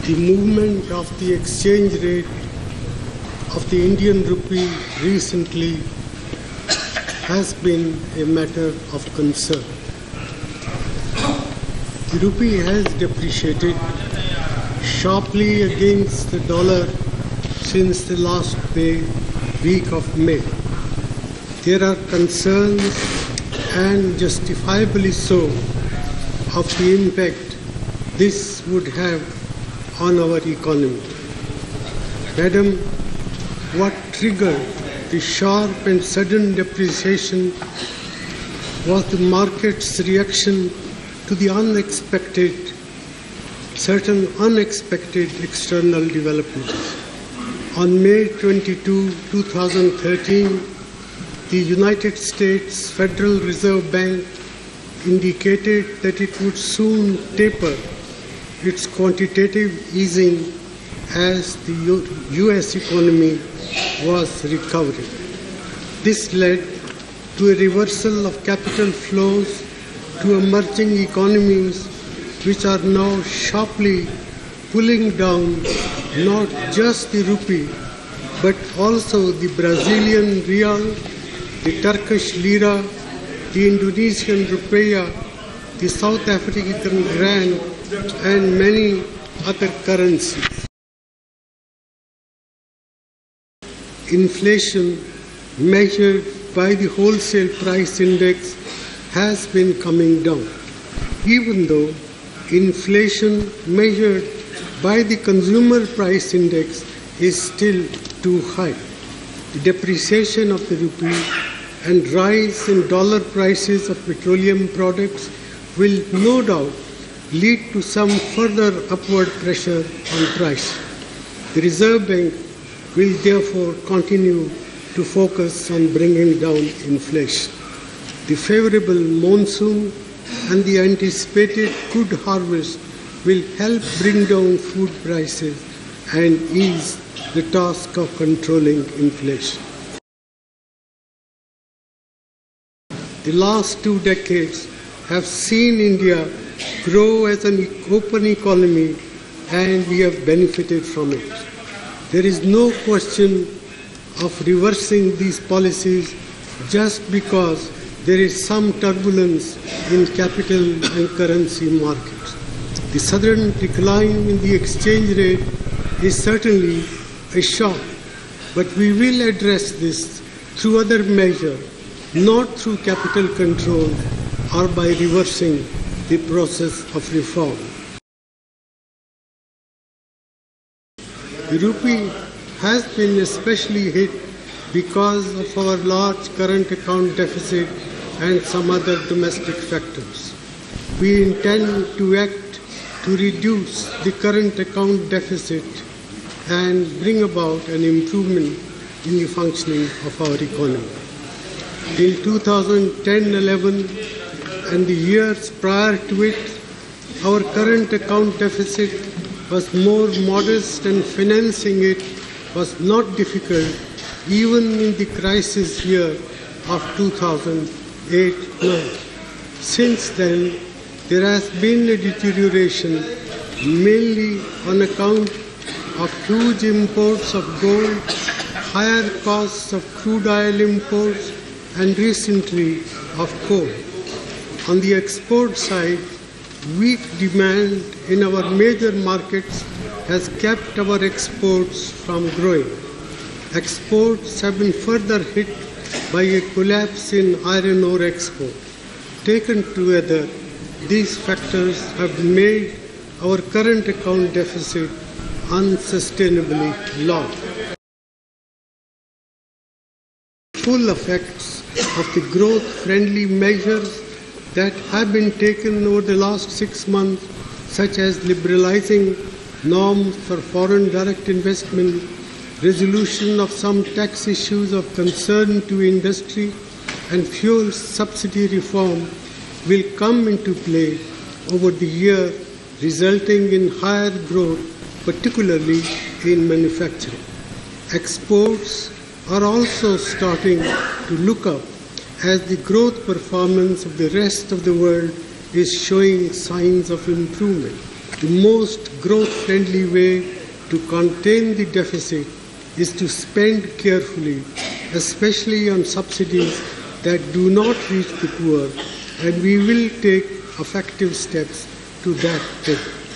The movement of the exchange rate of the Indian rupee recently has been a matter of concern. The rupee has depreciated sharply against the dollar since the last week of May. There are concerns, and justifiably so, of the impact this would have on our economy. Madam, what triggered the sharp and sudden depreciation was the market's reaction to the certain unexpected external developments. On May 22, 2013, the United States Federal Reserve Bank indicated that it would soon taper its quantitative easing as the U.S. economy was recovering. This led to a reversal of capital flows to emerging economies, which are now sharply pulling down not just the rupee, but also the Brazilian real, the Turkish lira, the Indonesian rupiah, the South African rand, and many other currencies. Inflation, measured by the wholesale price index, has been coming down, even though inflation measured by the consumer price index is still too high. The depreciation of the rupee and rise in dollar prices of petroleum products will no doubt lead to some further upward pressure on price. The Reserve Bank will therefore continue to focus on bringing down inflation. The favorable monsoon and the anticipated good harvest will help bring down food prices and ease the task of controlling inflation. The last 2 decades have seen India grow as an open economy, and we have benefited from it. There is no question of reversing these policies just because there is some turbulence in capital and currency markets. The sudden decline in the exchange rate is certainly a shock, but we will address this through other measures, not through capital control or by reversing the process of reform. The rupee has been especially hit because of our large current account deficit and some other domestic factors. We intend to act to reduce the current account deficit and bring about an improvement in the functioning of our economy. In 2010-11 and the years prior to it, our current account deficit was more modest and financing it was not difficult even in the crisis year of 2008-9. Since then, there has been a deterioration mainly on account of huge imports of gold, higher costs of crude oil imports, and recently of coal. On the export side, weak demand in our major markets has kept our exports from growing. Exports have been further hit by a collapse in iron ore export. Taken together, these factors have made our current account deficit unsustainably large. Full effects of the growth-friendly measures that have been taken over the last 6 months, such as liberalizing norms for foreign direct investment, resolution of some tax issues of concern to industry, and fuel subsidy reform, will come into play over the year, resulting in higher growth, particularly in manufacturing. Exports are also starting to look up as the growth performance of the rest of the world is showing signs of improvement. The most growth-friendly way to contain the deficit is to spend carefully, especially on subsidies that do not reach the poor, and we will take effective steps to that end.